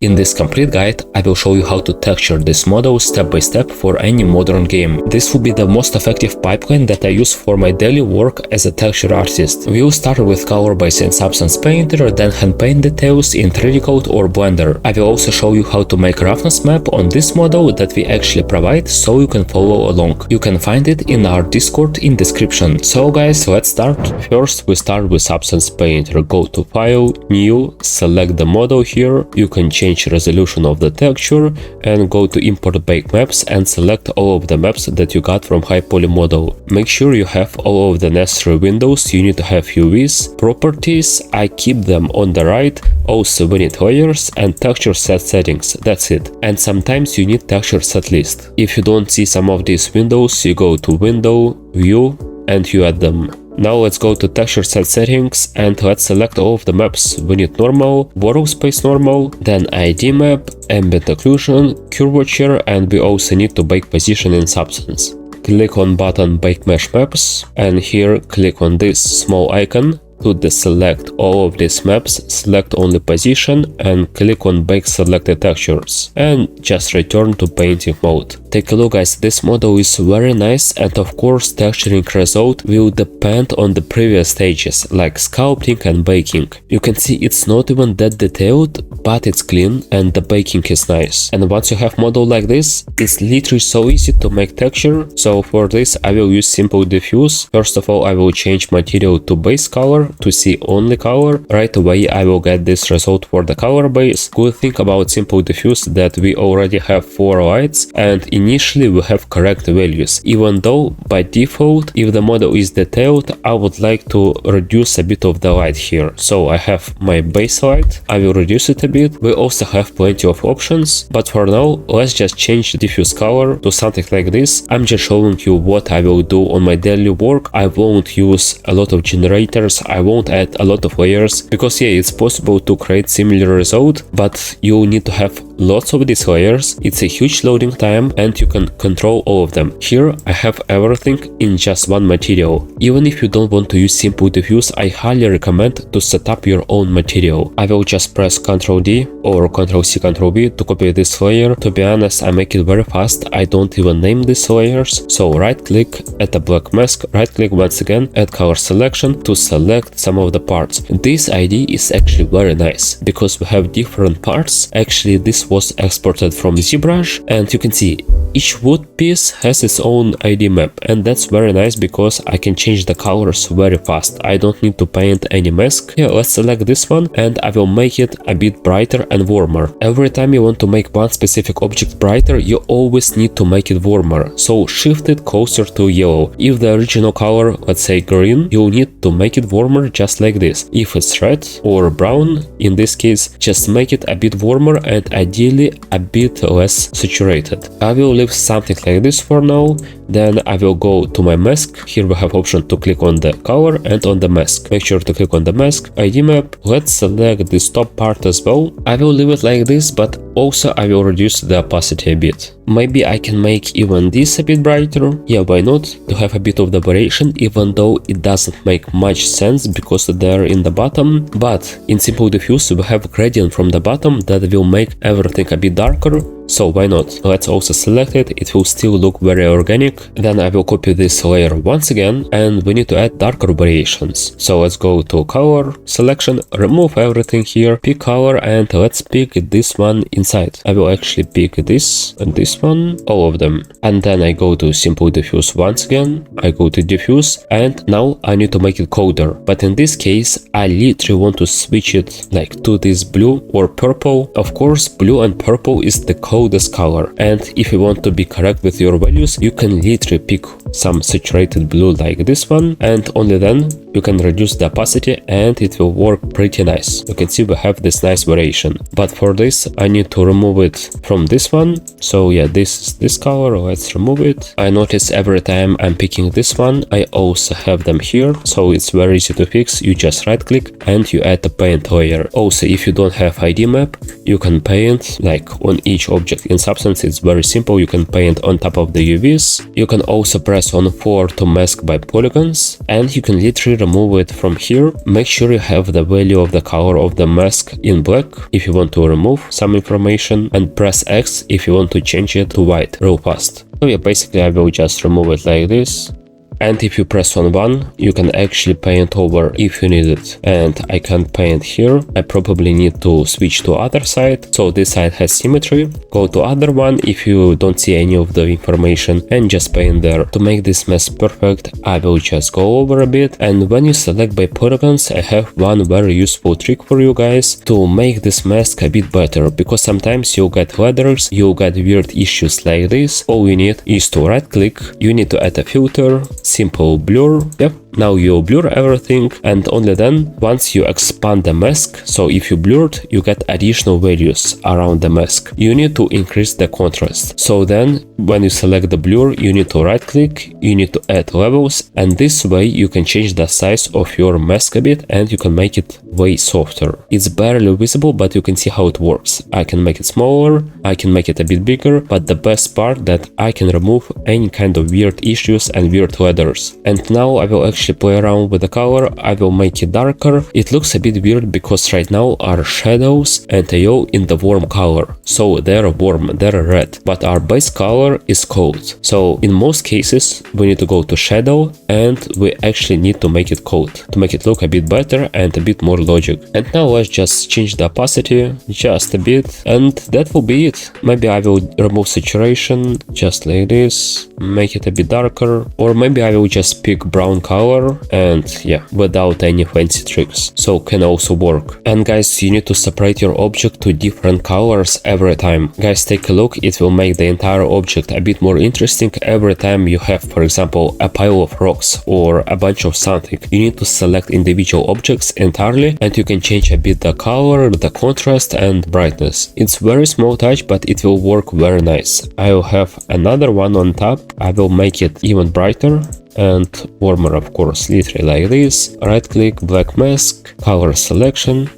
In this complete guide, I will show you how to texture this model step by step for any modern game. This will be the most effective pipeline that I use for my daily work as a texture artist. We will start with color base in Substance Painter, then hand paint details in 3D Code or Blender. I will also show you how to make roughness map on this model that we actually provide, so you can follow along. You can find it in our Discord in description. So guys, let's start. First, we start with Substance Painter. Go to File, New, select the model here. You can change resolution of the texture and go to import baked maps and select all of the maps that you got from high poly model. Make sure you have all of the necessary windows. You need to have UVs, properties, I keep them on the right. Also we need layers and texture set settings, that's it. And sometimes you need texture set list. If you don't see some of these windows, you go to window, view, and you add them. Now let's go to texture set settings and let's select all of the maps. We need normal, world space normal, then ID map, ambient occlusion, curvature, and we also need to bake position in substance. Click on button bake mesh maps and here click on this small icon. To deselect all of these maps, select only position and click on bake selected textures and just return to painting mode. Take a look guys, this model is very nice and of course texturing result will depend on the previous stages like sculpting and baking. You can see it's not even that detailed, but it's clean and the baking is nice. And once you have model like this, it's literally so easy to make texture. So for this I will use simple diffuse. First of all I will change material to base color to see only color. Right away I will get this result for the color base. Good thing about simple diffuse that we already have 4 lights and initially we have correct values, even though by default if the model is detailed I would like to reduce a bit of the light here. So I have my base light, I will reduce it a bit. We also have plenty of options, but for now let's just change diffuse color to something like this. I'm just showing you what I will do on my daily work. I won't use a lot of generators, I won't add a lot of layers, because yeah, it's possible to create similar result, but you need to have lots of these layers. It's a huge loading time and you can control all of them. Here I have everything in just one material. Even if you don't want to use simple diffuse, I highly recommend to set up your own material. I will just press Ctrl D or Ctrl C Ctrl V to copy this layer. To be honest, I make it very fast, I don't even name these layers. So right click, add a black mask, right click once again, add color selection to select some of the parts. This ID is actually very nice because we have different parts. Actually this was exported from ZBrush and you can see each wood piece has its own ID map, and that's very nice because I can change the colors very fast. I don't need to paint any mask. Yeah, let's select this one and I will make it a bit brighter and warmer. Every time you want to make one specific object brighter, you always need to make it warmer. So shift it closer to yellow. If the original color, let's say green, you'll need to make it warmer just like this. If it's red or brown, in this case, just make it a bit warmer and ideally a bit less saturated. I will leave something like this for now. Then I will go to my mask. Here we have option to click on the color and on the mask. Make sure to click on the mask, ID map. Let's select this top part as well. I will leave it like this, but also I will reduce the opacity a bit. Maybe I can make even this a bit brighter. Yeah, why not? To have a bit of the variation, even though it doesn't make much sense because they're in the bottom. But in simple diffuse we have gradient from the bottom that will make everything a bit darker. So why not? Let's also select it, it will still look very organic. Then I will copy this layer once again and we need to add darker variations. So let's go to color, selection, remove everything here, pick color and let's pick this one inside. I will actually pick this and this one, all of them. And then I go to simple diffuse once again, I go to diffuse and now I need to make it colder. But in this case, I literally want to switch it like to this blue or purple. Of course, blue and purple is the coldest color, and if you want to be correct with your values, you can literally pick some saturated blue like this one, and only then you can reduce the opacity and it will work pretty nice. You can see we have this nice variation, but for this I need to remove it from this one. So yeah, this is this color, let's remove it. I notice every time I'm picking this one I also have them here, so it's very easy to fix. You just right click and you add the paint layer. Also, if you don't have ID map, you can paint like on each object in Substance. It's very simple, you can paint on top of the UVs. You can also press press on 4 to mask by polygons, and you can literally remove it from here. Make sure you have the value of the color of the mask in black if you want to remove some information, and press X if you want to change it to white real fast. So yeah, basically I will just remove it like this. And if you press on 1, you can actually paint over if you need it. And I can't paint here. I probably need to switch to other side. So this side has symmetry. Go to other one if you don't see any of the information and just paint there. To make this mess perfect, I will just go over a bit. And when you select by polygons, I have one very useful trick for you guys to make this mask a bit better. Because sometimes you'll get letters, you'll get weird issues like this. All you need is to right click. You need to add a filter. Simple blur. Yep. Now you blur everything, and only then, once you expand the mask, so if you blurred, you get additional values around the mask. You need to increase the contrast. So then, when you select the blur, you need to right click, you need to add levels, and this way you can change the size of your mask a bit and you can make it way softer. It's barely visible, but you can see how it works. I can make it smaller, I can make it a bit bigger, but the best part that I can remove any kind of weird issues and weird letters. And now I will actually play around with the color. I will make it darker. It looks a bit weird because right now our shadows and AO in the warm color, so they're warm, they're red, but our base color is cold. So in most cases we need to go to shadow and we actually need to make it cold to make it look a bit better and a bit more logic. And now let's just change the opacity just a bit, and that will be it. Maybe I will remove saturation just like this, make it a bit darker, or maybe I will just pick brown color and yeah, without any fancy tricks, so can also work. And guys, you need to separate your object to different colors every time. Guys, take a look, it will make the entire object a bit more interesting. Every time you have, for example, a pile of rocks or a bunch of something, you need to select individual objects entirely and you can change a bit the color, the contrast and brightness. It's very small touch, but it will work very nice. I will have another one on top. I will make it even brighter and warmer, of course, literally like this. Right click, black mask, color selection,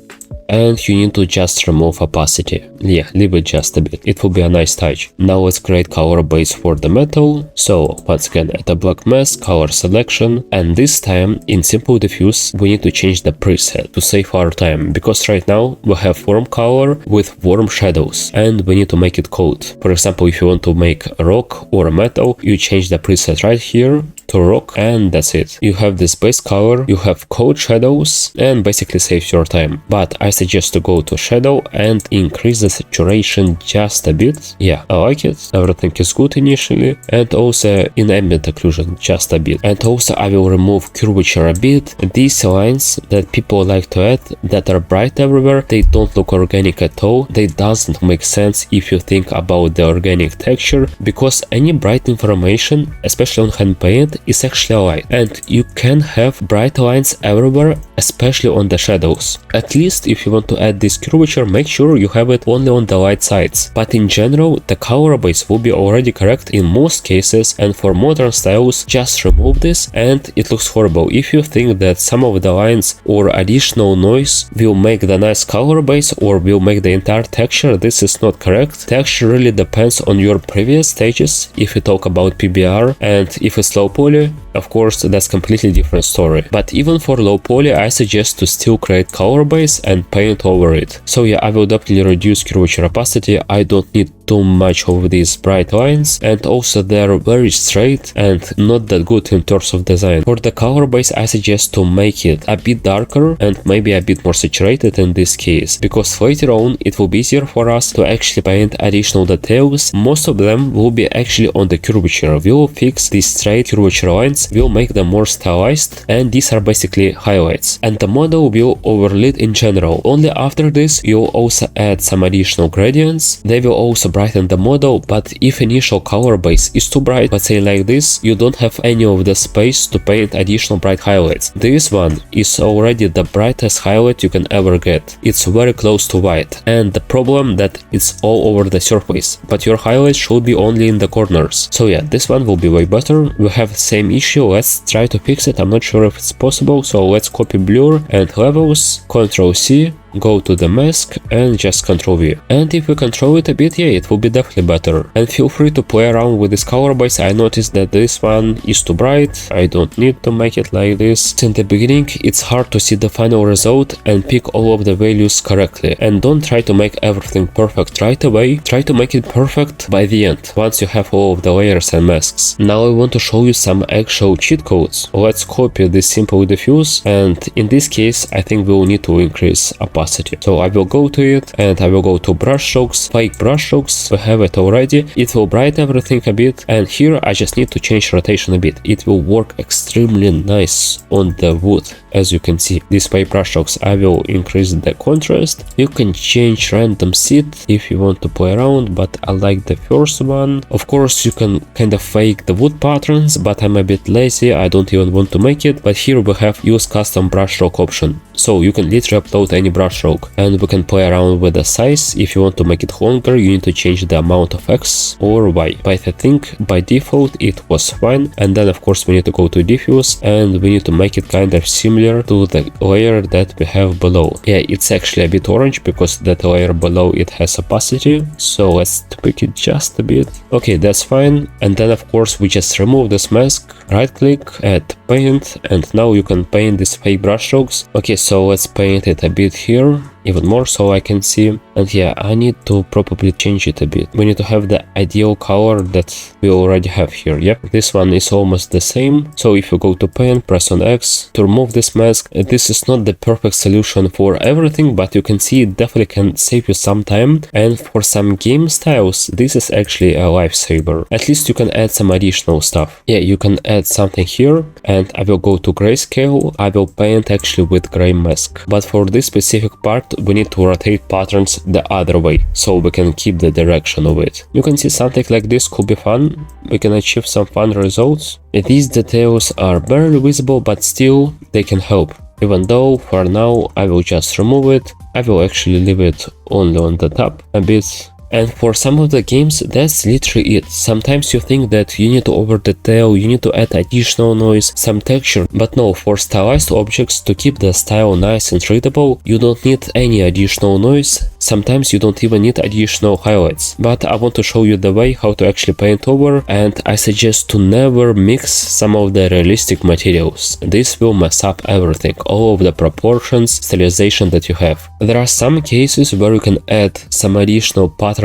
and you need to just remove opacity. Yeah, leave it just a bit. It will be a nice touch. Now let's create color base for the metal. So once again, add a black mask, color selection, and this time in simple diffuse we need to change the preset to save our time, because right now we have warm color with warm shadows and we need to make it cold. For example, if you want to make a rock or a metal, you change the preset right here to rock, and that's it. You have this base color, you have cold shadows, and basically saves your time. But I suggest to go to shadow and increase the saturation just a bit. Yeah, I like it. Everything is good initially, and also in ambient occlusion just a bit. And also I will remove curvature a bit. These lines that people like to add that are bright everywhere, they don't look organic at all. They doesn't make sense if you think about the organic texture, because any bright information, especially on Handpaint, is actually a light, and you can have bright lines everywhere, especially on the shadows. At least if you want to add this curvature, make sure you have it only on the light sides. But in general, the color base will be already correct in most cases, and for modern styles, just remove this and it looks horrible. If you think that some of the lines or additional noise will make the nice color base or will make the entire texture, this is not correct. Texture really depends on your previous stages. If you talk about PBR, and if it's low poly, of course that's completely different story. But even for low poly, I suggest to still create color base and paint over it. So yeah, I will definitely reduce curvature opacity. I don't need too much of these bright lines, and also they're very straight and not that good in terms of design. For the color base, I suggest to make it a bit darker and maybe a bit more saturated in this case, because later on it will be easier for us to actually paint additional details. Most of them will be actually on the curvature. We will fix these straight curvature lines, we'll make them more stylized, and these are basically highlights, and the model will overlay in general. Only after this you'll also add some additional gradients. They will also brighten the model, but if initial color base is too bright, let's say like this, you don't have any of the space to paint additional bright highlights. This one is already the brightest highlight you can ever get. It's very close to white, and the problem that it's all over the surface, but your highlights should be only in the corners. So yeah, this one will be way better. We have the same issue, let's try to fix it. I'm not sure if it's possible, so let's copy blur and levels, Ctrl C, go to the mask and just Ctrl V. And if we control it a bit, yeah, it will be definitely better. And feel free to play around with this color base. I noticed that this one is too bright. I don't need to make it like this. In the beginning, it's hard to see the final result and pick all of the values correctly. And don't try to make everything perfect right away. Try to make it perfect by the end, once you have all of the layers and masks. Now I want to show you some actual cheat codes. Let's copy this simple diffuse, and in this case I think we will need to increase opacity. So I will go to it and I will go to brush strokes, fake brush strokes. We have it already. It will brighten everything a bit, and here I just need to change rotation a bit. It will work extremely nice on the wood. As you can see, these fake brush strokes, I will increase the contrast. You can change random seed if you want to play around, but I like the first one. Of course you can kind of fake the wood patterns, but I'm a bit lazy, I don't even want to make it. But here we have use custom brush stroke option. So you can literally upload any brush stroke and we can play around with the size. If you want to make it longer, you need to change the amount of X or Y. But I think by default it was fine. And then of course we need to go to diffuse and we need to make it kind of similar to the layer that we have below. Yeah, it's actually a bit orange because that layer below it has opacity. So let's tweak it just a bit. Okay, that's fine. And then of course we just remove this mask, right click, add paint, and now you can paint these fake brush strokes. Okay, so let's paint it a bit here, even more so I can see. And yeah, I need to probably change it a bit. We need to have the ideal color that we already have here. Yep, this one is almost the same. So if you go to paint, press on X to remove this mask. This is not the perfect solution for everything, but you can see it definitely can save you some time. And for some game styles, this is actually a lifesaver. At least you can add some additional stuff. Yeah, you can add something here, and I will go to grayscale. I will paint actually with gray mask. But for this specific part, we need to rotate patterns the other way, so we can keep the direction of it. You can see something like this could be fun. We can achieve some fun results. These details are barely visible, but still they can help. Even though for now I will just remove it. I will actually leave it only on the top a bit. And for some of the games, that's literally it. Sometimes you think that you need to over detail, you need to add additional noise, some texture, but no, for stylized objects, to keep the style nice and readable, you don't need any additional noise. Sometimes you don't even need additional highlights. But I want to show you the way how to actually paint over, and I suggest to never mix some of the realistic materials. This will mess up everything, all of the proportions, stylization that you have. There are some cases where you can add some additional patterns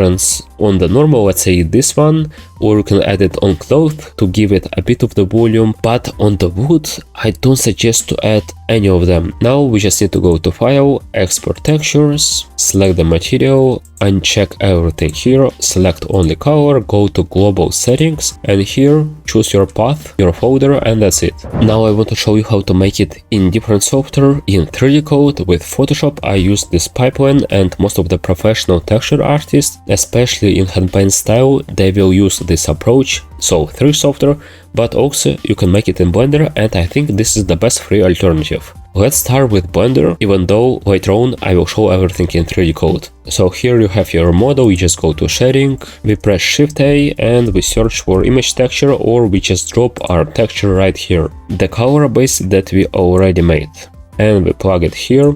on the normal, let's say this one, or you can add it on cloth to give it a bit of the volume, but on the wood I don't suggest to add any of them. Now we just need to go to File, Export Textures, select the material, uncheck everything here, select only color, go to Global Settings, and here choose your path, your folder, and that's it. Now I want to show you how to make it in different software. In 3D Code with Photoshop I use this pipeline, and most of the professional texture artists, especially in Handpaint style, they will use this approach. So 3D software, but also you can make it in Blender, and I think this is the best free alternative. Let's start with Blender, even though later on I will show everything in 3D Code. So here you have your model, you just go to shading, we press Shift A and we search for image texture, or we just drop our texture right here, the color base that we already made, and we plug it here.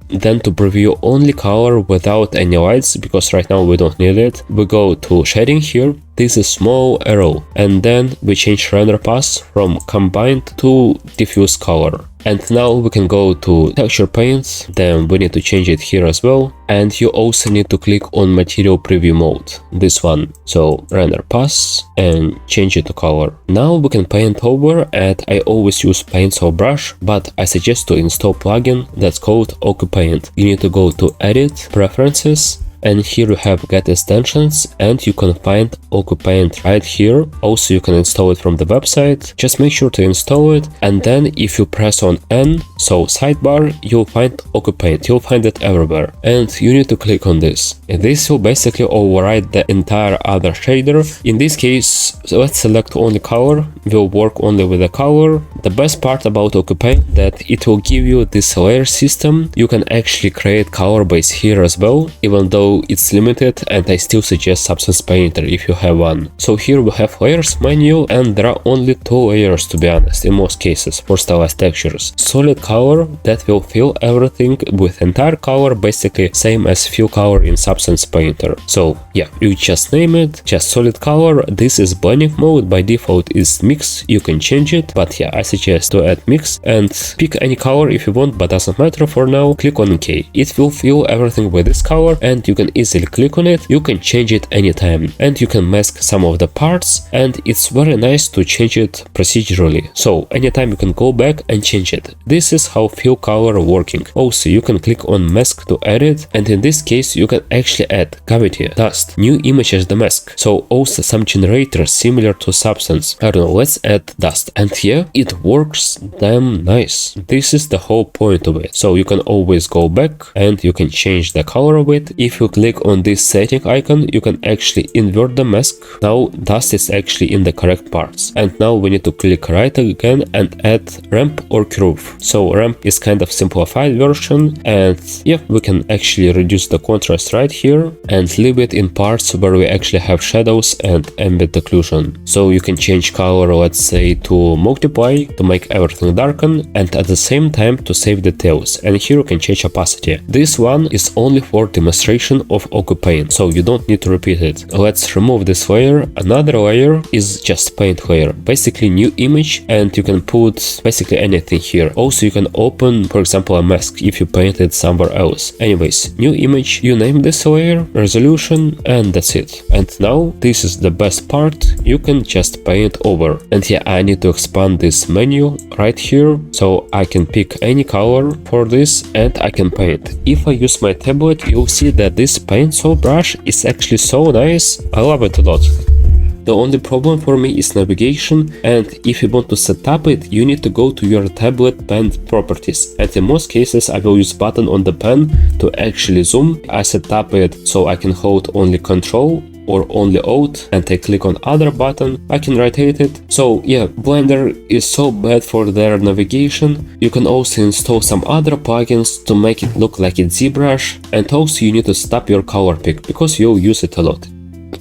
Then to preview only color without any lights, because right now we don't need it, we go to shading here, this is small arrow, and then we change render path from combined to diffuse color. And now we can go to texture paints, then we need to change it here as well. And you also need to click on material preview mode, this one. So render path and change it to color. Now we can paint over, and I always use paint or brush, but I suggest to install plugin that's called OcuPaint. You need to go to Edit, Preferences, and here you have Get Extensions, and you can find OcuPaint right here. Also you can install it from the website. Just make sure to install it, and then if you press on N, so sidebar, you'll find OcuPaint. You'll find it everywhere, and you need to click on this. And this will basically override the entire other shader. In this case, so let's select only color. We'll work only with the color. The best part about OcuPaint that it will give you this layer system. You can actually create color base here as well, even though so it's limited, and I still suggest Substance Painter if you have one. So here we have layers menu, and there are only 2 layers to be honest in most cases for stylized textures. Solid color that will fill everything with entire color, basically same as fill color in Substance Painter. So yeah, you just name it, just solid color. This is blending mode, by default is mix, you can change it, but yeah, I suggest to add mix and pick any color if you want, but doesn't matter for now. Click on OK. It will fill everything with this color, and you can easily click on it. You can change it anytime, and you can mask some of the parts, and it's very nice to change it procedurally. So anytime you can go back and change it. This is how fill color working. Also, you can click on mask to add it, and in this case you can actually add cavity, dust, new image as the mask. So also some generators similar to Substance. I don't know, let's add dust, and yeah, it works damn nice. This is the whole point of it. So you can always go back and you can change the color of it. If you click on this setting icon, you can actually invert the mask. Now dust is actually in the correct parts, and now we need to click right again and add ramp or curve. So ramp is kind of simplified version, and yeah, we can actually reduce the contrast right here and leave it in parts where we actually have shadows and ambient occlusion. So you can change color, let's say to multiply to make everything darken, and at the same time to save details, and here you can change opacity. This one is only for demonstration of Paint, so you don't need to repeat it. Let's remove this layer. Another layer is just paint layer, basically new image, and you can put basically anything here. Also you can open, for example, a mask if you painted somewhere else. Anyways, new image, you name this layer, resolution, and that's it. And now this is the best part, you can just paint over. And yeah, I need to expand this menu right here, so I can pick any color for this and I can paint. If I use my tablet, you'll see that this pencil brush is actually so nice. I love it a lot. The only problem for me is navigation, and if you want to set up it, you need to go to your tablet pen properties, and in most cases I will use button on the pen to actually zoom. I set up it so I can hold only Control or only Alt, and I click on other button, I can rotate it. So yeah, Blender is so bad for their navigation. You can also install some other plugins to make it look like it's ZBrush, and also you need to stop your color pick because you'll use it a lot.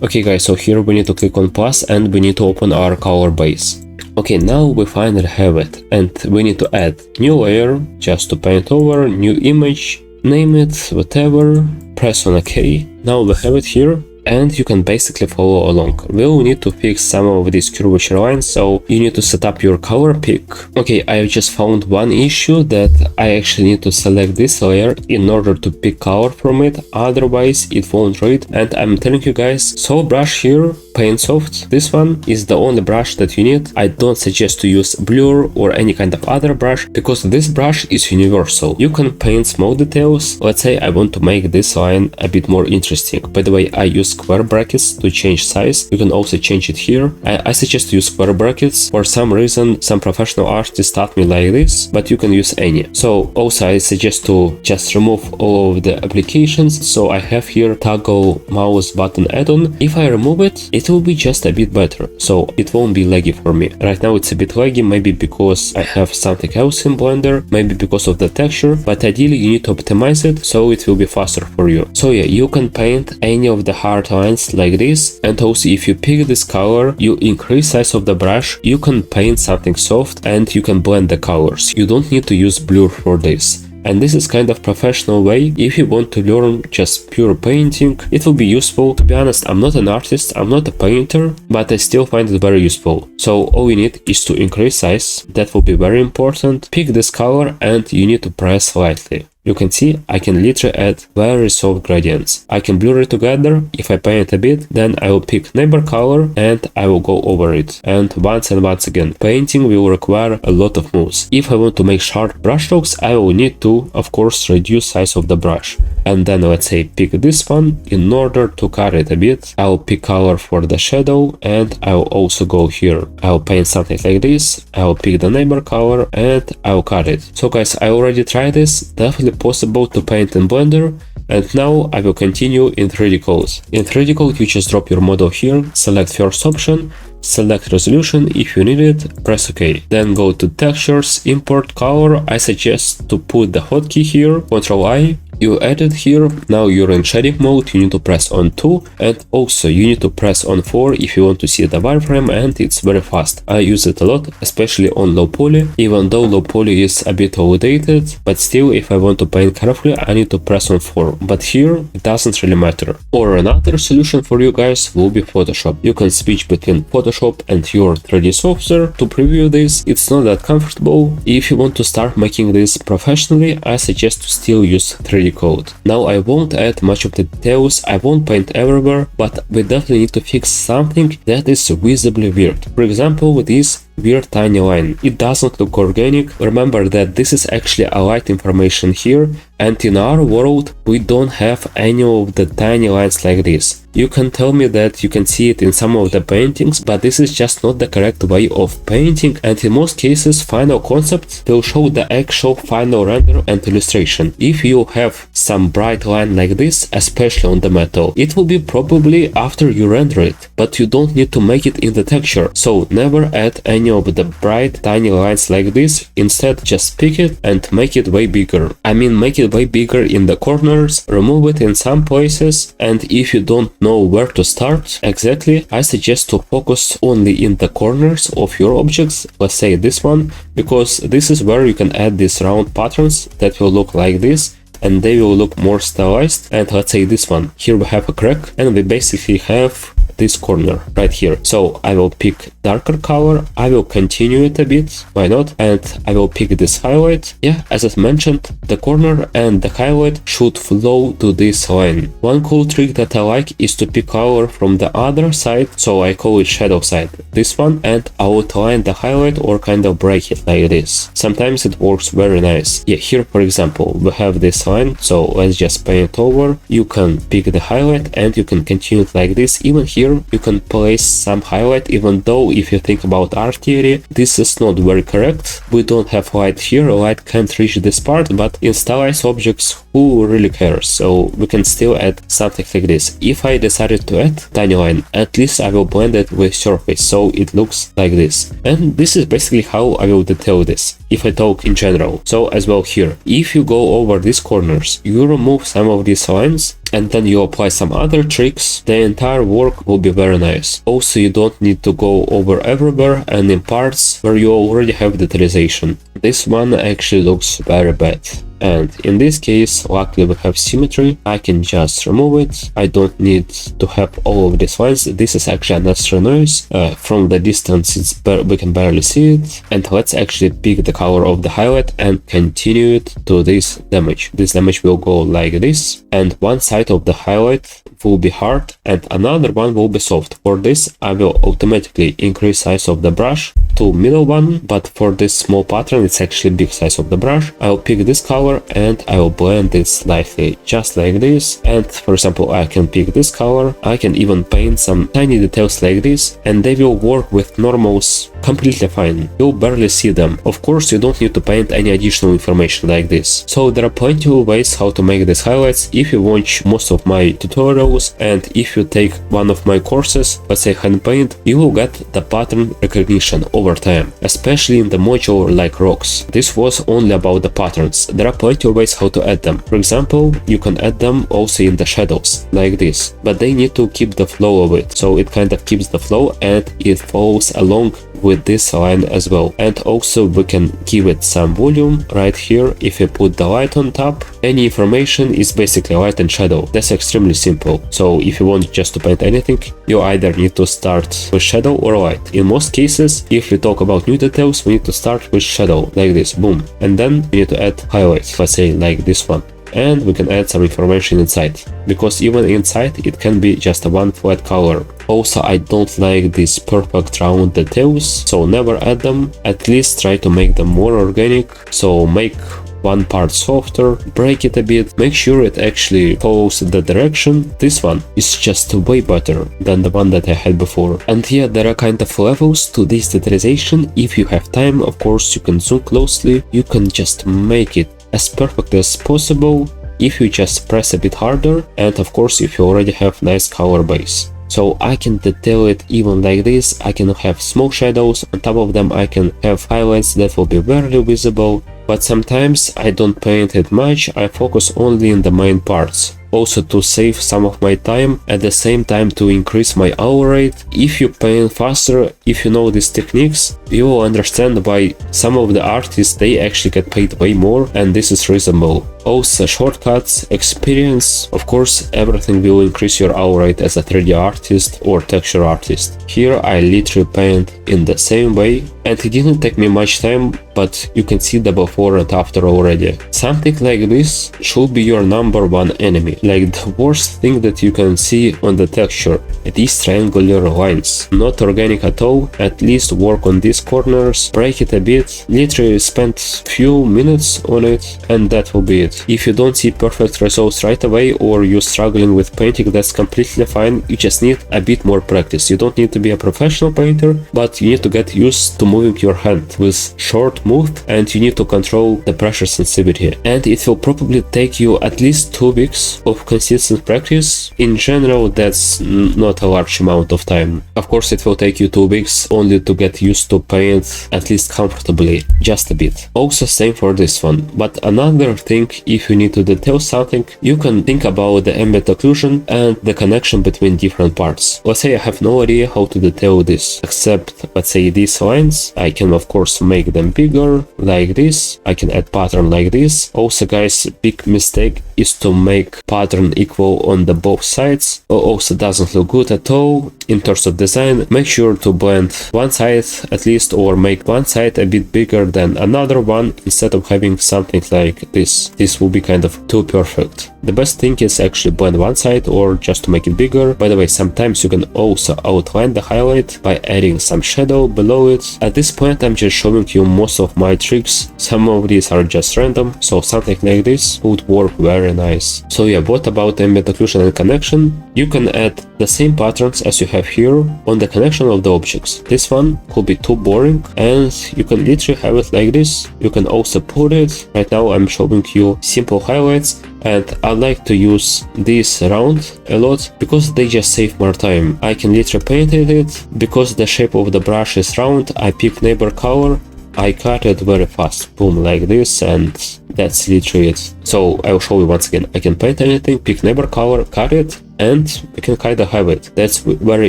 Okay guys, so here we need to click on plus and we need to open our color base. Okay, now we finally have it, and we need to add new layer just to paint over, new image, name it whatever, press on OK. Now we have it here, and you can basically follow along. We'll need to fix some of these curvature lines, so you need to set up your color pick. Okay, I just found one issue, that I actually need to select this layer in order to pick color from it, otherwise it won't read. And I'm telling you guys, so brush here, Paint Soft, this one is the only brush that you need. I don't suggest to use Blur or any kind of other brush, because this brush is universal. You can paint small details. Let's say I want to make this line a bit more interesting. By the way, I use square brackets to change size. You can also change it here. I suggest to use square brackets. For some reason, some professional artists taught me like this, but you can use any. So also I suggest to just remove all of the applications. So I have here toggle mouse button add-on. If I remove it, it will be just a bit better, so it won't be laggy for me. Right now it's a bit laggy, maybe because I have something else in Blender, maybe because of the texture, but ideally you need to optimize it so it will be faster for you. So yeah, you can paint any of the hard lines like this, and also if you pick this color, you increase size of the brush, you can paint something soft and you can blend the colors. You don't need to use blur for this. And this is kind of professional way. If you want to learn just pure painting, it will be useful. To be honest, I'm not an artist, I'm not a painter, but I still find it very useful. So all you need is to increase size, that will be very important. Pick this color and you need to press lightly. You can see I can literally add very soft gradients. I can blur it together. If I paint a bit, then I will pick neighbor color and I will go over it. And once again, painting will require a lot of moves. If I want to make sharp brush strokes, I will need to, of course, reduce size of the brush. And then let's say pick this one. In order to cut it a bit, I will pick color for the shadow, and I will also go here. I will paint something like this. I will pick the neighbor color and I will cut it. So guys, I already tried this. Definitely possible to paint in Blender. And now I will continue in 3D Code. In 3D Code, you just drop your model here, select first option, select resolution. If you need it, press OK. Then go to textures, import color. I suggest to put the hotkey here, Ctrl I. You add it here. Now you're in shading mode, you need to press on 2, and also you need to press on 4 if you want to see the wireframe, and it's very fast. I use it a lot, especially on low poly, even though low poly is a bit outdated, but still if I want to paint carefully I need to press on 4, but here it doesn't really matter. Or another solution for you guys will be Photoshop. You can switch between Photoshop and your 3D software to preview this. It's not that comfortable. If you want to start making this professionally, I suggest to still use 3D code. Now I won't add much of the details, I won't paint everywhere, but we definitely need to fix something that is visibly weird. For example, with this weird tiny line. It doesn't look organic. Remember that this is actually a light information here, and in our world we don't have any of the tiny lines like this. You can tell me that you can see it in some of the paintings, but this is just not the correct way of painting, and in most cases final concept will show the actual final render and illustration. If you have some bright line like this, especially on the metal, it will be probably after you render it, but you don't need to make it in the texture, so never add any of the bright tiny lines like this. Instead just pick it and make it way bigger. I mean, make it way bigger in the corners, remove it in some places, and if you don't know where to start exactly, I suggest to focus only in the corners of your objects, let's say this one, because this is where you can add these round patterns that will look like this, and they will look more stylized. And let's say this one, here we have a crack, and we basically have this corner right here. So I will pick darker color, I will continue it a bit, why not, and I will pick this highlight. Yeah, as I mentioned, the corner and the highlight should flow to this line. One cool trick that I like is to pick color from the other side, so I call it shadow side, this one, and outline the highlight or kind of break it like this. Sometimes it works very nice. Yeah, here for example we have this line, so let's just paint it over. You can pick the highlight and you can continue it like this. Even here you can place some highlight, even though if you think about art theory, this is not very correct. We don't have light here, light can't reach this part, but in stylized objects, who really cares? So we can still add something like this. If I decided to add tiny line, at least I will blend it with surface, so it looks like this. And this is basically how I will detail this, if I talk in general. So as well here, if you go over these corners, you remove some of these lines, and then you apply some other tricks, the entire work will be very nice. Also, you don't need to go over everywhere and in parts where you already have detailization. This one actually looks very bad. And in this case, luckily we have symmetry. I can just remove it. I don't need to have all of these lines. This is actually unnecessary noise. From the distance we can barely see it. And let's actually pick the color of the highlight and continue it to this damage. This damage will go like this, and one side of the highlight will be hard and another one will be soft. For this I will automatically increase size of the brush to middle one, but for this small pattern it's actually big size of the brush. I'll pick this color and I will blend it slightly, just like this. And for example, I can pick this color, I can even paint some tiny details like this, and they will work with normals completely fine. You'll barely see them. Of course, you don't need to paint any additional information like this. So there are plenty of ways how to make these highlights. If you watch most of my tutorials and if you take one of my courses, let's say Handpaint, you will get the pattern recognition over time, especially in the module like rocks. This was only about the patterns. There are plenty of ways how to add them. For example, you can add them also in the shadows, like this, but they need to keep the flow of it, so it kind of keeps the flow and it follows along with this line as well. And also we can give it some volume right here. If you put the light on top, any information is basically light and shadow. That's extremely simple. So if you want just to paint anything, you either need to start with shadow or light. In most cases, if we talk about new details, we need to start with shadow like this, boom, and then we need to add highlights, let's say like this one. And we can add some information inside, because even inside it can be just a one flat color. Also, I don't like these perfect round details, so never add them. At least try to make them more organic. So make one part softer, break it a bit, make sure it actually follows the direction. This one is just way better than the one that I had before. And yeah, there are kind of levels to this detailization. If you have time, of course, you can zoom closely. You can just make it as perfect as possible if you just press a bit harder, and of course if you already have nice color base. So I can detail it even like this. I can have small shadows, on top of them I can have highlights that will be barely visible, but sometimes I don't paint it much, I focus only in the main parts. Also to save some of my time, at the same time to increase my hour rate. If you paint faster, if you know these techniques, you will understand why some of the artists, they actually get paid way more, and this is reasonable. Also shortcuts, experience, of course everything will increase your hour rate as a 3D artist or texture artist. Here I literally paint in the same way, and it didn't take me much time, but you can see the before and after already. Something like this should be your number one enemy, like the worst thing that you can see on the texture, these triangular lines. Not organic at all, at least work on these corners, break it a bit, literally spend few minutes on it, and that will be it. If you don't see perfect results right away, or you're struggling with painting, that's completely fine, you just need a bit more practice. You don't need to be a professional painter, but you need to get used to moving your hand with short move, and you need to control the pressure sensitivity. And it will probably take you at least 2 weeks of consistent practice. In general, that's not a large amount of time. Of course, it will take you 2 weeks only to get used to paint at least comfortably, just a bit. Also same for this one. But another thing, if you need to detail something, you can think about the ambient occlusion and the connection between different parts. Let's say I have no idea how to detail this, except let's say these lines. I can of course make them bigger, like this. I can add pattern like this. Also guys, big mistake is to make pattern equal on the both sides. Also doesn't look good at all in terms of design. Make sure to blend one side at least, or make one side a bit bigger than another one, instead of having something like this. This will be kind of too perfect. The best thing is actually blend one side, or just to make it bigger. By the way, sometimes you can also outline the highlight by adding some shadow below it. At this point I'm just showing you most of my tricks. Some of these are just random, so something like this would work very nice. So yeah, what about ambient occlusion and connection? You can add the same patterns as you have here on the connection of the objects. This one could be too boring, and you can literally have it like this. You can also put it. Right now I'm showing you simple highlights, and I like to use this round a lot because they just save more time. I can literally paint it. Because the shape of the brush is round, I pick neighbor color, I cut it very fast, boom, like this, and that's literally it. So I'll show you once again. I can paint anything, pick neighbor color, cut it, and we can kind of have it. That's very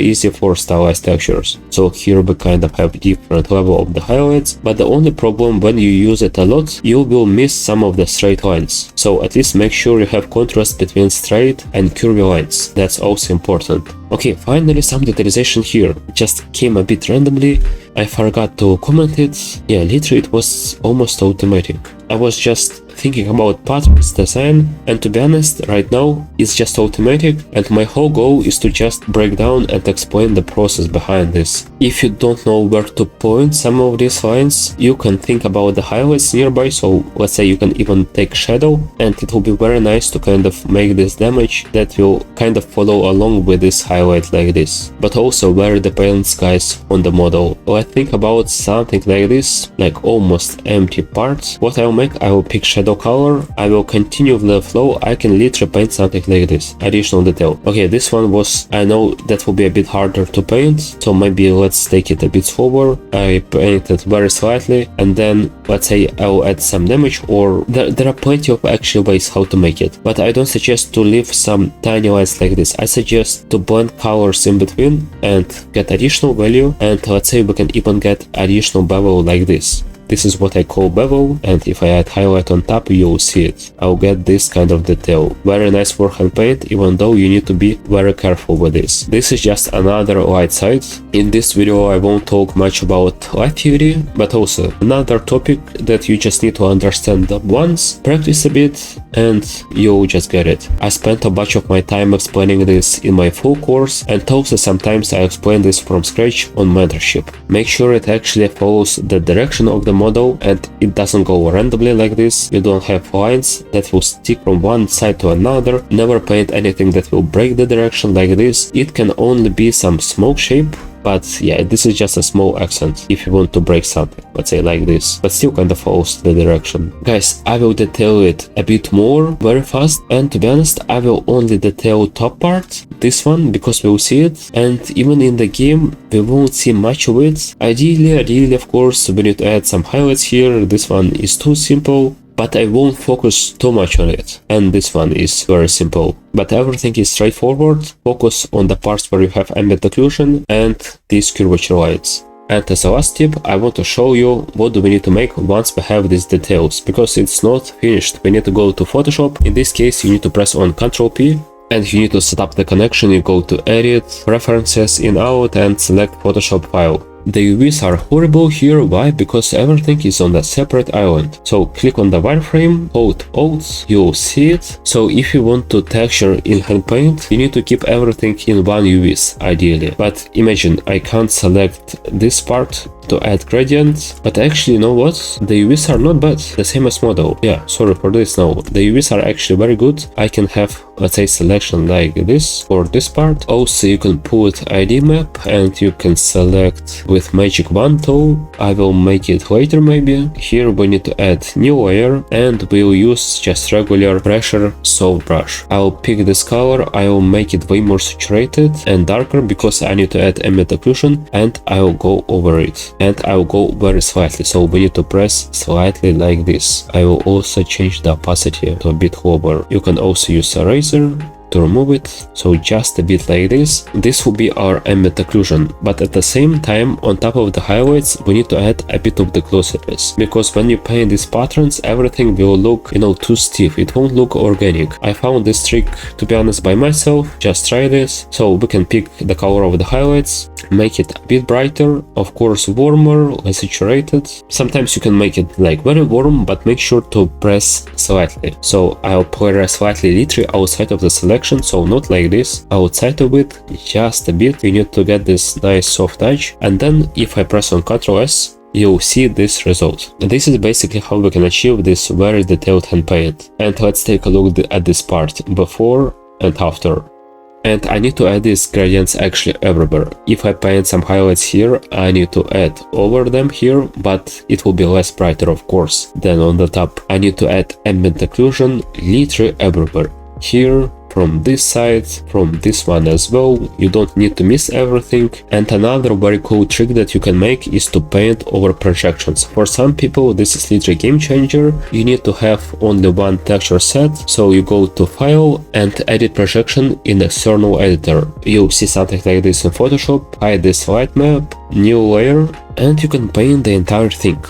easy for stylized textures. So here we kind of have different level of the highlights, but the only problem, when you use it a lot, you will miss some of the straight lines. So at least make sure you have contrast between straight and curvy lines. That's also important. Okay, finally some detalization here. It just came a bit randomly. I forgot to comment it. Yeah, literally it was almost automatic. I was just thinking about patterns, design, and to be honest, right now it's just automatic, and my whole goal is to just break down and explain the process behind this. If you don't know where to point some of these lines, you can think about the highlights nearby. So let's say you can even take shadow, and it will be very nice to kind of make this damage that will kind of follow along with this highlight like this. But also where the depends guys on the model. Let's think about something like this, like almost empty parts. What I'll make, I will pick shadow color, I will continue the flow. I can literally paint something like this, additional detail. Okay, this one was, I know that will be a bit harder to paint, so maybe let's take it a bit slower. I paint it very slightly, and then let's say I'll add some damage, or there are plenty of actual ways how to make it, but I don't suggest to leave some tiny lines like this. I suggest to blend colors in between and get additional value, and let's say we can even get additional bevel like this. This is what I call bevel, and if I add highlight on top, you'll see it. I'll get this kind of detail. Very nice for hand paint, even though you need to be very careful with this. This is just another light side. In this video I won't talk much about light theory, but also another topic that you just need to understand once, practice a bit, and you'll just get it. I spent a bunch of my time explaining this in my full course, and also sometimes I explain this from scratch on mentorship. Make sure it actually follows the direction of the model, and it doesn't go randomly like this. You don't have lines that will stick from one side to another. Never paint anything that will break the direction like this. It can only be some smoke shape, but yeah, this is just a small accent if you want to break something, let's say like this, but still kind of follows the direction. Guys, I will detail it a bit more very fast, and to be honest, I will only detail top part, this one, because we'll see it, and even in the game we won't see much of it. Ideally, of course, we need to add some highlights here. This one is too simple, but I won't focus too much on it, and this one is very simple. But everything is straightforward. Focus on the parts where you have ambient occlusion and these curvature lines. And as a last tip, I want to show you what do we need to make once we have these details, because it's not finished. We need to go to Photoshop. In this case, you need to press on Ctrl P, and you need to set up the connection. You go to Edit, Preferences, In Out, and select Photoshop file. The UVs are horrible here. Why? Because everything is on a separate island. So click on the wireframe, hold Alt, you'll see it. So if you want to texture in Handpaint, you need to keep everything in one UVs, ideally. But imagine I can't select this part to add gradients, but actually, you know what? The UVs are not bad, the same as model. Yeah, sorry for this. No, the UVs are actually very good. I can have, let's say, selection like this for this part. Also, you can put ID map and you can select with Magic Wand tool. I will make it later maybe. Here we need to add new layer, and we'll use just regular pressure soft brush. I'll pick this color. I will make it way more saturated and darker because I need to add ambient occlusion, and I will go over it. And I will go very slightly, so we need to press slightly like this. I will also change the opacity to a bit lower. You can also use a razor to remove it, so just a bit like this. This will be our ambient occlusion, but at the same time, on top of the highlights, we need to add a bit of the glossiness, because when you paint these patterns, everything will look, you know, too stiff. It won't look organic. I found this trick, to be honest, by myself. Just try this. So we can pick the color of the highlights, make it a bit brighter, of course warmer, less saturated. Sometimes you can make it like very warm, but make sure to press slightly. So I'll press slightly, literally outside of the selection, so not like this, outside of it, just a bit. You need to get this nice soft edge, and then if I press on Ctrl S, you'll see this result. This is basically how we can achieve this very detailed hand paint. And let's take a look at this part, before and after. And I need to add these gradients actually everywhere. If I paint some highlights here, I need to add over them here, but it will be less brighter, of course, than on the top. I need to add ambient occlusion literally everywhere. Here, from this side, from this one as well. You don't need to miss everything. And another very cool trick that you can make is to paint over projections. For some people, this is literally a game changer. You need to have only one texture set. So you go to File and Edit Projection in External Editor. You'll see something like this in Photoshop. Hide this light map, new layer, and you can paint the entire thing.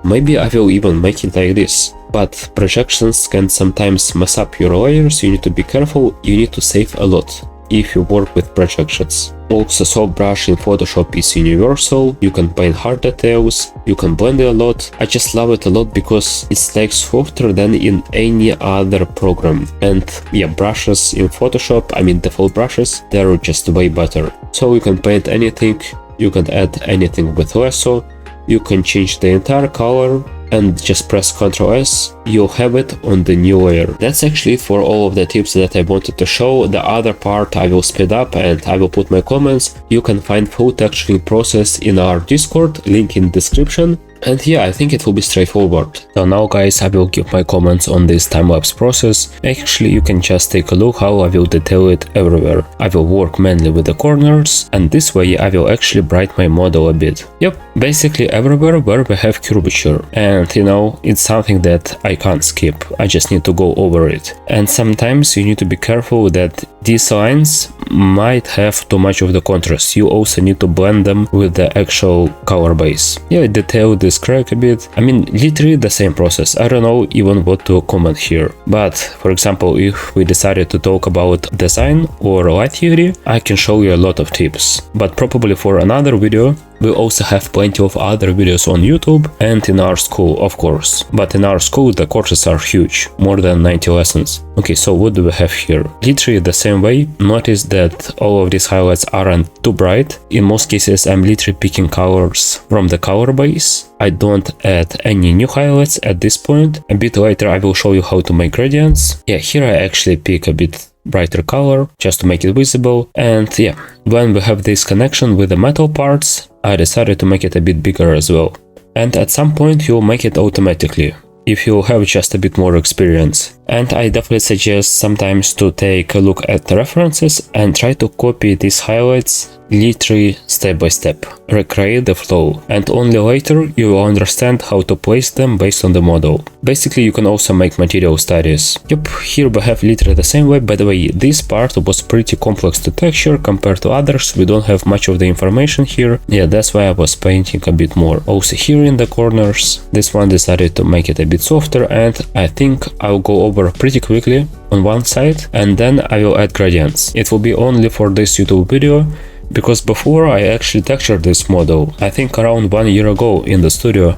Maybe I will even make it like this. But projections can sometimes mess up your layers. You need to be careful. You need to save a lot if you work with projections. Also, soft brush in Photoshop is universal. You can paint hard details, you can blend it a lot. I just love it a lot because it's like softer than in any other program. And yeah, brushes in Photoshop, I mean default brushes, they're just way better. So you can paint anything, you can add anything with lasso, you can change the entire color, and just press Ctrl S, you'll have it on the new layer. That's actually it for all of the tips that I wanted to show. The other part I will speed up and I will put my comments. You can find full texturing process in our Discord, link in description. And yeah, I think it will be straightforward. So now guys, I will give my comments on this time-lapse process. Actually, you can just take a look how I will detail it everywhere. I will work mainly with the corners, and this way I will actually brighten my model a bit. Yep, basically everywhere where we have curvature. And you know, it's something that I can't skip. I just need to go over it. And sometimes you need to be careful that these lines might have too much of the contrast. You also need to blend them with the actual color base. Yeah, detail this crack a bit. I mean, literally the same process. I don't know even what to comment here. But for example, if we decided to talk about design or light theory, I can show you a lot of tips. But probably for another video. We also have plenty of other videos on YouTube and in our school, of course. But in our school, the courses are huge, more than 90 lessons. Okay, so what do we have here? Literally the same way. Notice that all of these highlights aren't too bright. In most cases, I'm literally picking colors from the color base. I don't add any new highlights at this point. A bit later, I will show you how to make gradients. Yeah, here I actually pick a bit brighter color just to make it visible. And yeah, when we have this connection with the metal parts, I decided to make it a bit bigger as well. And at some point you'll make it automatically if you have just a bit more experience. And I definitely suggest sometimes to take a look at the references and try to copy these highlights literally step by step, recreate the flow, and only later you will understand how to place them based on the model. Basically, you can also make material studies. Yep, here we have literally the same way. By the way, this part was pretty complex to texture compared to others. We don't have much of the information here. Yeah, that's why I was painting a bit more. Also here in the corners, this one decided to make it a bit softer, and I think I'll go over pretty quickly on one side and then I will add gradients. It will be only for this YouTube video, because before I actually textured this model, I think around 1 year ago in the studio.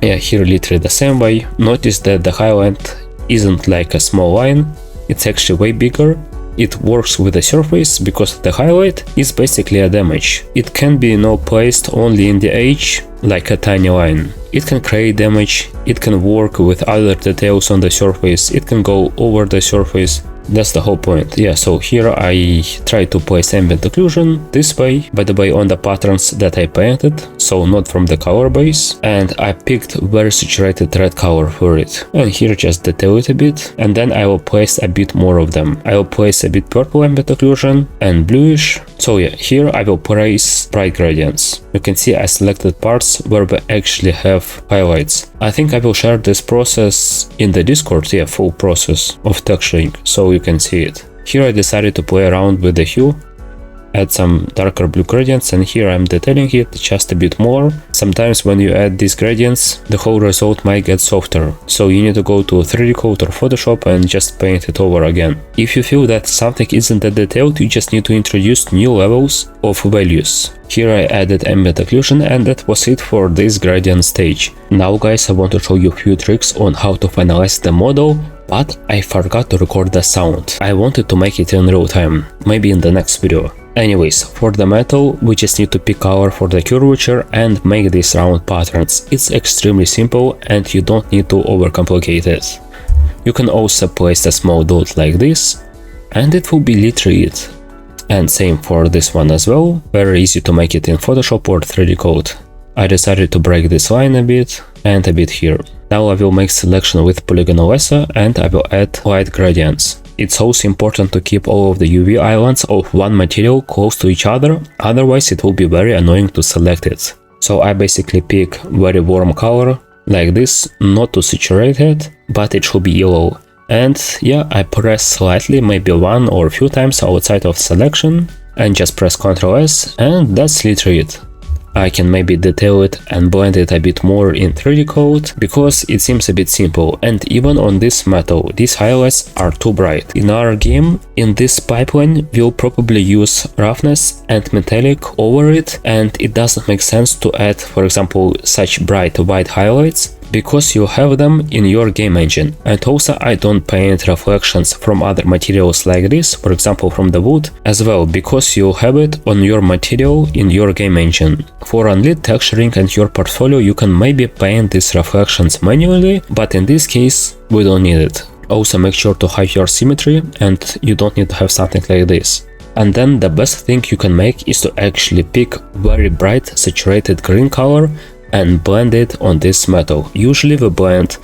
Yeah, here literally the same way. Notice that the highlight isn't like a small line, it's actually way bigger. It works with the surface because the highlight is basically a damage. It can be placed only in the edge like a tiny line. It can create damage, it can work with other details on the surface, it can go over the surface. That's the whole point. Yeah, so here I try to place ambient occlusion this way, by the way, on the patterns that I painted, so not from the color base, and I picked very saturated red color for it. And here just detail it a bit, and then I will place a bit more of them. I will place a bit purple ambient occlusion and bluish. So yeah, here I will place bright gradients. You can see I selected parts where we actually have highlights. I think I will share this process in the Discord, yeah, full process of texturing, so you can see it. Here I decided to play around with the hue, add some darker blue gradients, and here I'm detailing it just a bit more. Sometimes when you add these gradients, the whole result might get softer, so you need to go to 3D Code or Photoshop and just paint it over again. If you feel that something isn't that detailed, you just need to introduce new levels of values. Here I added ambient occlusion, and that was it for this gradient stage. Now guys, I want to show you a few tricks on how to finalize the model, but I forgot to record the sound. I wanted to make it in real time, maybe in the next video. Anyways, for the metal, we just need to pick color for the curvature and make these round patterns. It's extremely simple and you don't need to overcomplicate it. You can also place a small dot like this, and it will be literally it. And same for this one as well, very easy to make it in Photoshop or 3D Code. I decided to break this line a bit and a bit here. Now I will make selection with polygonal lasso and I will add light gradients. It's also important to keep all of the UV islands of one material close to each other, otherwise it will be very annoying to select it. So I basically pick very warm color, like this, not too saturated, but it should be yellow. And yeah, I press slightly, maybe one or a few times outside of selection, and just press Ctrl S, and that's literally it. I can maybe detail it and blend it a bit more in 3D Code, because it seems a bit simple, and even on this metal, these highlights are too bright. In our game, in this pipeline, we'll probably use roughness and metallic over it, and it doesn't make sense to add, for example, such bright white highlights, because you have them in your game engine. And also I don't paint reflections from other materials like this, for example from the wood, as well, because you have it on your material in your game engine. For unlit texturing and your portfolio, you can maybe paint these reflections manually, but in this case we don't need it. Also make sure to hide your symmetry, and you don't need to have something like this. And then the best thing you can make is to actually pick very bright saturated green color and blend it on this metal. Usually we blend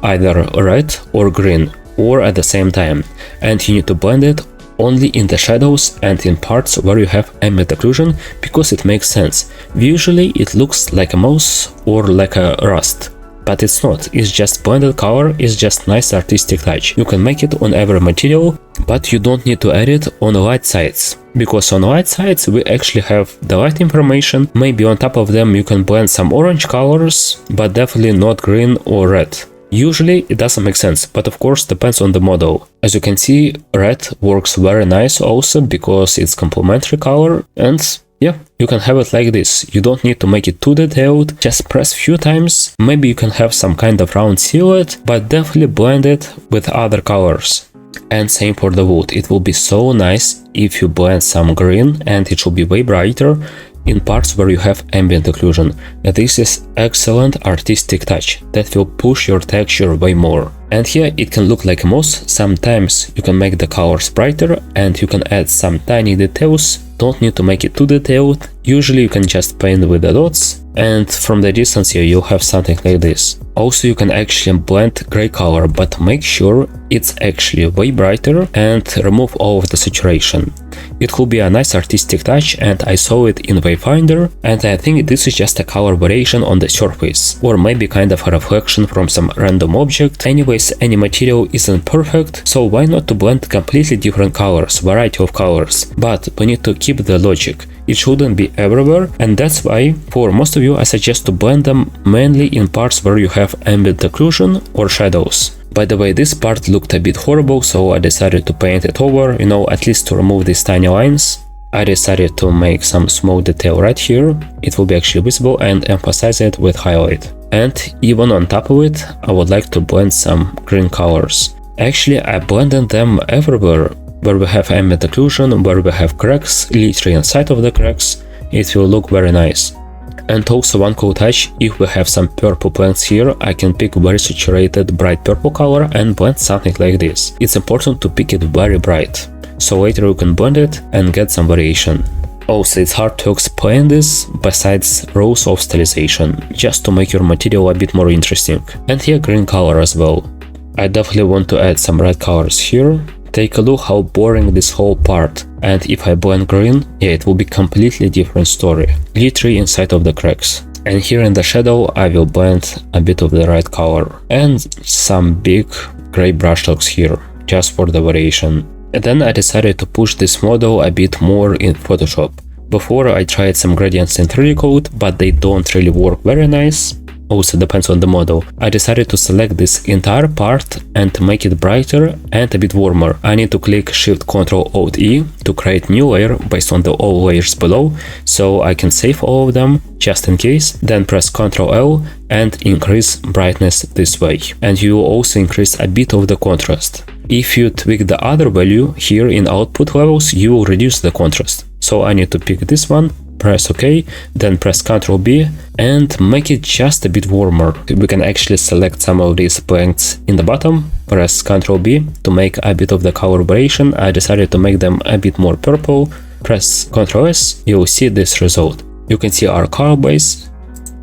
either red or green, or at the same time, and you need to blend it only in the shadows and in parts where you have ambient occlusion, because it makes sense. Usually it looks like a mouse or like a rust, but it's not. It's just blended color, it's just nice artistic touch. You can make it on every material, but you don't need to add it on light sides, because on light sides we actually have the light information. Maybe on top of them you can blend some orange colors, but definitely not green or red. Usually it doesn't make sense, but of course depends on the model. As you can see, red works very nice also because it's complementary color, and yeah, you can have it like this. You don't need to make it too detailed, just press few times. Maybe you can have some kind of round silhouette, but definitely blend it with other colors. And same for the wood, it will be so nice if you blend some green and it should be way brighter, in parts where you have ambient occlusion. This is excellent artistic touch that will push your texture way more. And here it can look like a moss. Sometimes you can make the colors brighter and you can add some tiny details. Don't need to make it too detailed. Usually you can just paint with the dots, and from the distance here you'll have something like this. Also you can actually blend gray color, but make sure it's actually way brighter and remove all of the saturation. It could be a nice artistic touch, and I saw it in Wayfinder, and I think this is just a color variation on the surface, or maybe kind of a reflection from some random object. Anyways, any material isn't perfect, so why not to blend completely different colors, variety of colors, but we need to keep the logic. It shouldn't be everywhere, and that's why for most of you I suggest to blend them mainly in parts where you have ambient occlusion or shadows. By the way, this part looked a bit horrible, so I decided to paint it over, at least to remove these tiny lines. I decided to make some small detail right here. It will be actually visible, and emphasize it with highlight. And even on top of it, I would like to blend some green colors. Actually, I blended them everywhere. Where we have ambient occlusion, where we have cracks, literally inside of the cracks, it will look very nice. And also one cool touch, if we have some purple plants here, I can pick very saturated bright purple color and blend something like this. It's important to pick it very bright, so later you can blend it and get some variation. Also, it's hard to explain this besides rules of stylization, just to make your material a bit more interesting. And here green color as well. I definitely want to add some red colors here. Take a look how boring this whole part, and if I blend green, yeah, it will be completely different story, literally inside of the cracks. And here in the shadow I will blend a bit of the red color and some big gray brushstrokes here, just for the variation. And then I decided to push this model a bit more in Photoshop. Before I tried some gradients in 3D code, but they don't really work very nice. Also depends on the model. I decided to select this entire part and to make it brighter and a bit warmer. I need to click Shift Ctrl Alt E to create new layer based on the all layers below, so I can save all of them just in case. Then press Ctrl L and increase brightness this way. And you will also increase a bit of the contrast. If you tweak the other value here in output levels, you will reduce the contrast. So I need to pick this one, press OK, then press Ctrl B and make it just a bit warmer. We can actually select some of these blanks in the bottom, press Ctrl B to make a bit of the color variation. I decided to make them a bit more purple, press Ctrl S, you will see this result. You can see our color base.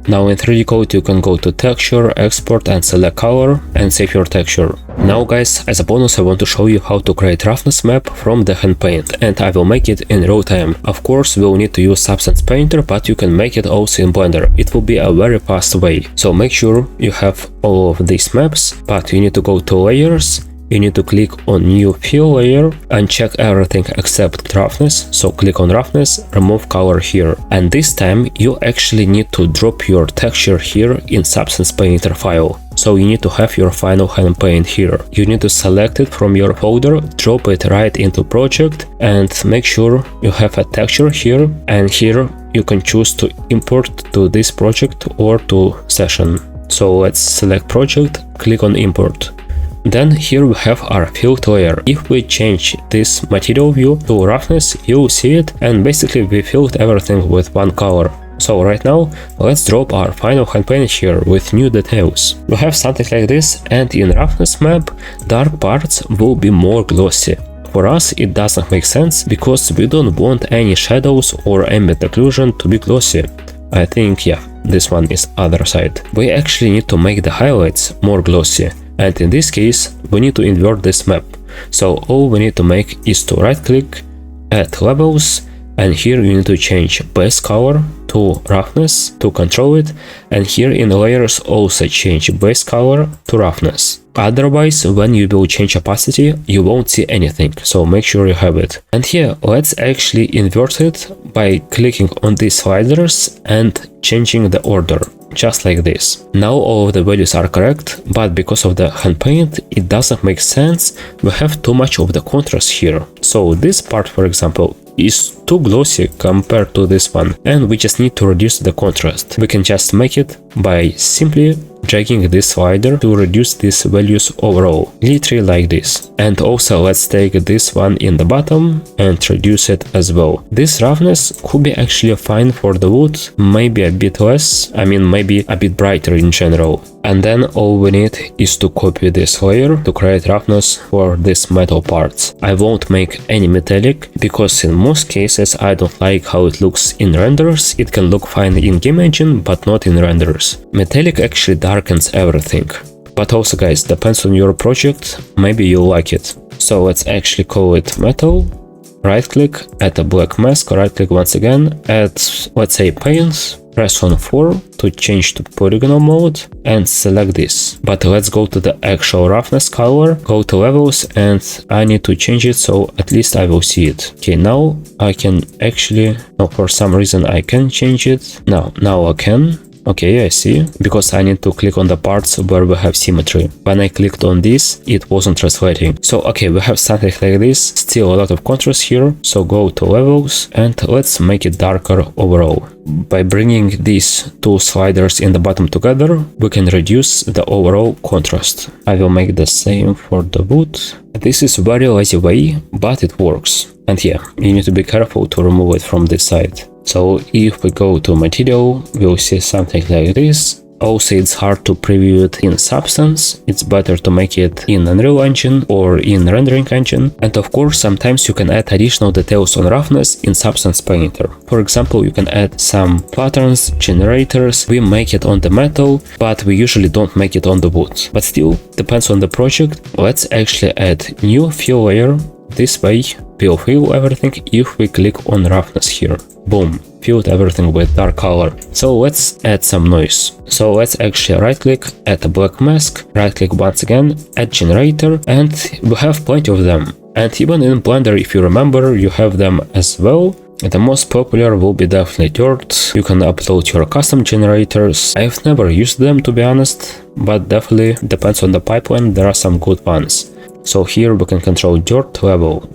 Now in 3D code you can go to texture, export and select color and save your texture. Now guys, as a bonus I want to show you how to create roughness map from the Handpaint, and I will make it in real time. Of course we will need to use Substance Painter, but you can make it also in Blender. It will be a very fast way. So make sure you have all of these maps, but you need to go to layers. You need to click on new fill layer and check everything except roughness. So click on roughness, remove color here. And this time you actually need to drop your texture here in Substance Painter file. So you need to have your final Handpaint here. You need to select it from your folder, drop it right into project and make sure you have a texture here. And here you can choose to import to this project or to session. So let's select project, click on import. Then here we have our filled layer. If we change this material view to roughness, you will see it, and basically we filled everything with one color. So right now, let's drop our final Handpaint here with new details. We have something like this, and in roughness map, dark parts will be more glossy. For us it doesn't make sense, because we don't want any shadows or ambient occlusion to be glossy. I think, yeah, this one is other side. We actually need to make the highlights more glossy. And in this case, we need to invert this map. So all we need to make is to right click, add levels, and here you need to change base color to roughness to control it, and here in layers also change base color to roughness. Otherwise, when you will change opacity, you won't see anything, so make sure you have it. And here, let's actually invert it by clicking on these sliders and changing the order. Just like this. Now all of the values are correct, but because of the Handpaint it doesn't make sense. We have too much of the contrast here. So this part, for example, is too glossy compared to this one, and we just need to reduce the contrast. We can just make it by simply dragging this slider to reduce these values overall, literally like this. And also let's take this one in the bottom and reduce it as well. This roughness could be actually fine for the wood, maybe a bit less, maybe a bit brighter in general. And then all we need is to copy this layer to create roughness for these metal parts. I won't make any metallic because in most cases I don't like how it looks in renders. It can look fine in game engine but not in renders. Metallic actually darkens everything. But also guys, depends on your project, maybe you like it. So let's actually call it metal. Right click, add a black mask, right click once again, add, let's say, paints, press on 4 to change to polygonal mode and select this. But let's go to the actual roughness color, go to levels, and I need to change it so at least I will see it. Okay, now I can actually, no, for some reason I can change it. Now I can. Okay, I see, because I need to click on the parts where we have symmetry. When I clicked on this, it wasn't translating. So okay, we have something like this, still a lot of contrast here, so go to levels and let's make it darker overall. By bringing these two sliders in the bottom together, we can reduce the overall contrast. I will make the same for the wood. This is a very lazy way, but it works. And yeah, you need to be careful to remove it from this side. So if we go to material, we'll see something like this. Also, it's hard to preview it in Substance. It's better to make it in Unreal Engine or in Rendering Engine. And of course, sometimes you can add additional details on roughness in Substance Painter. For example, you can add some patterns, generators. We make it on the metal, but we usually don't make it on the wood. But still, depends on the project. Let's actually add new fill layer. This way, we'll fill everything if we click on roughness here. Boom, filled everything with dark color. So let's add some noise. So let's actually right click, add a black mask, right click once again, add generator, and we have plenty of them. And even in Blender, if you remember, you have them as well. The most popular will be definitely dirt. You can upload your custom generators. I've never used them to be honest, but definitely depends on the pipeline, there are some good ones. So here we can control dirt level.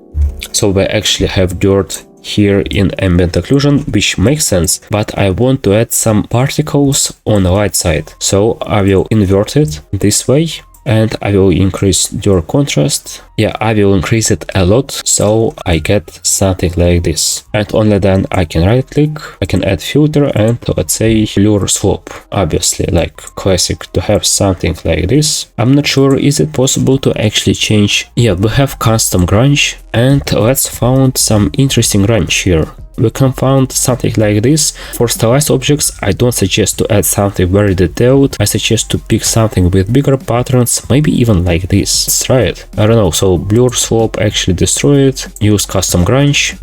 So we actually have dirt here in ambient occlusion, which makes sense, but I want to add some particles on the light side. So I will invert it this way and I will increase dirt contrast. Yeah, I will increase it a lot so I get something like this. And only then I can right click, I can add filter and let's say blur slope. Obviously, like classic, to have something like this. I'm not sure is it possible to actually change. Yeah, we have custom grunge and let's find some interesting grunge here. We can find something like this. For stylized objects, I don't suggest to add something very detailed. I suggest to pick something with bigger patterns, maybe even like this. Let's try it. I don't know, so blur slope actually destroy it. Use custom grunge.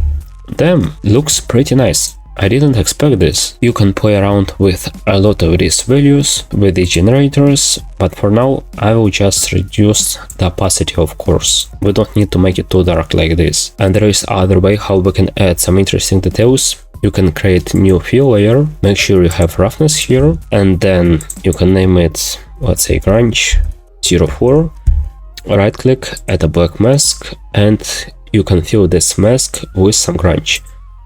Damn, looks pretty nice. I didn't expect this. You can play around with a lot of these values with the generators, but for now I will just reduce the opacity, of course. We don't need to make it too dark like this. And there is other way how we can add some interesting details. You can create new fill layer, make sure you have roughness here, and then you can name it, let's say, grunge 04. Right click, add a black mask, and you can fill this mask with some grunge.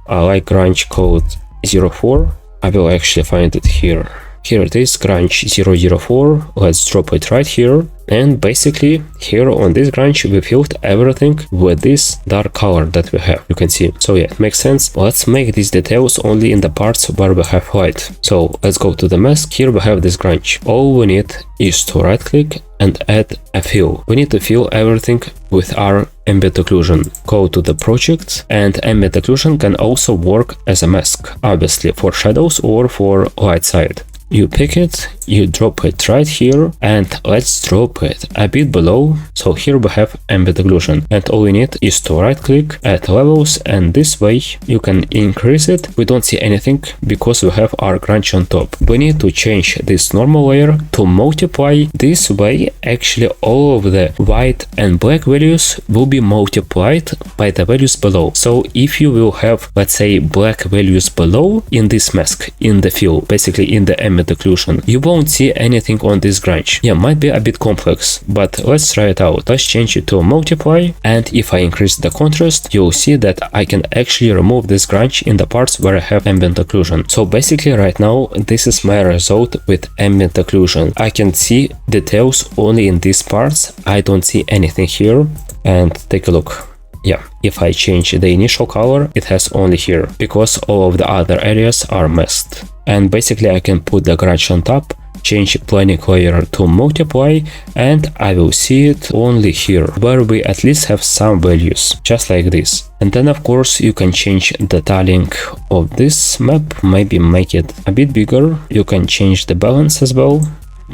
I like grunge code 04. I will actually find it here. Here it is, grunge 004. Let's drop it right here. And basically here on this grunge we filled everything with this dark color that we have, you can see. So yeah, it makes sense. Let's make these details only in the parts where we have light. So let's go to the mask. Here we have this grunge. All we need is to right click and add a fill. We need to fill everything with our ambient occlusion. Go to the project, and ambient occlusion can also work as a mask, obviously for shadows or for light side. You pick it, you drop it right here, and let's drop it a bit below. So here we have ambient occlusion, and all we need is to right click, add levels, and this way you can increase it. We don't see anything because we have our grunge on top. We need to change this normal layer to multiply. This way actually all of the white and black values will be multiplied by the values below. So if you will have, let's say, black values below in this mask, in the fill, basically in the ambient ambient occlusion. You won't see anything on this grunge. Yeah, might be a bit complex, but let's try it out. Let's change it to multiply, and if I increase the contrast, you'll see that I can actually remove this grunge in the parts where I have ambient occlusion. So basically right now, this is my result with ambient occlusion. I can see details only in these parts. I don't see anything here. And take a look. Yeah, if I change the initial color, it has only here, because all of the other areas are masked. And basically I can put the grunge on top, change blending layer to multiply, and I will see it only here, where we at least have some values, just like this. And then of course you can change the tiling of this map, maybe make it a bit bigger. You can change the balance as well,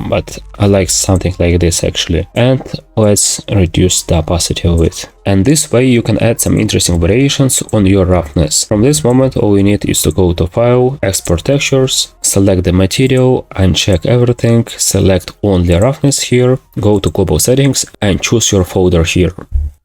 but I like something like this actually. And let's reduce the opacity of it. And this way you can add some interesting variations on your roughness. From this moment, all you need is to go to File, Export Textures, select the material, uncheck everything, select only roughness here, go to Global Settings and choose your folder here.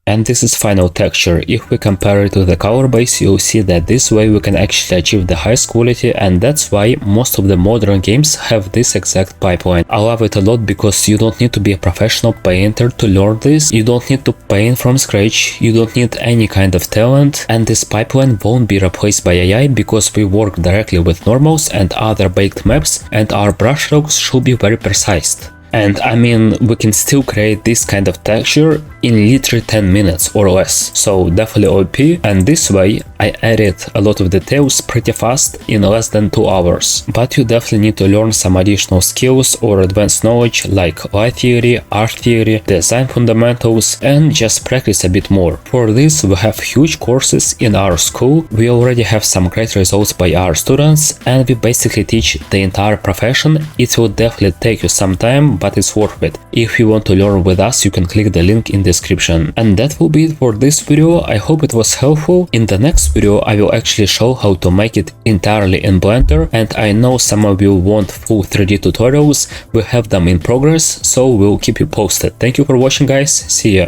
And this is final texture. If we compare it to the color base, you'll see that this way we can actually achieve the highest quality, and that's why most of the modern games have this exact pipeline. I love it a lot because you don't need to be a professional painter to learn this, you don't need to paint from scratch, you don't need any kind of talent, and this pipeline won't be replaced by AI because we work directly with normals and other baked maps, and our brushstrokes should be very precise. And I mean, we can still create this kind of texture in literally 10 minutes or less, so definitely OP. And this way I added a lot of details pretty fast in less than 2 hours. But you definitely need to learn some additional skills or advanced knowledge like light theory, art theory, design fundamentals, and just practice a bit more. For this we have huge courses in our school, we already have some great results by our students, and we basically teach the entire profession. It will definitely take you some time, but it's worth it. If you want to learn with us, you can click the link in the description. And that will be it for this video. I hope it was helpful. In the next video I will actually show how to make it entirely in Blender, and I know some of you want full 3D tutorials. We have them in progress, so we'll keep you posted. Thank you for watching guys, see ya!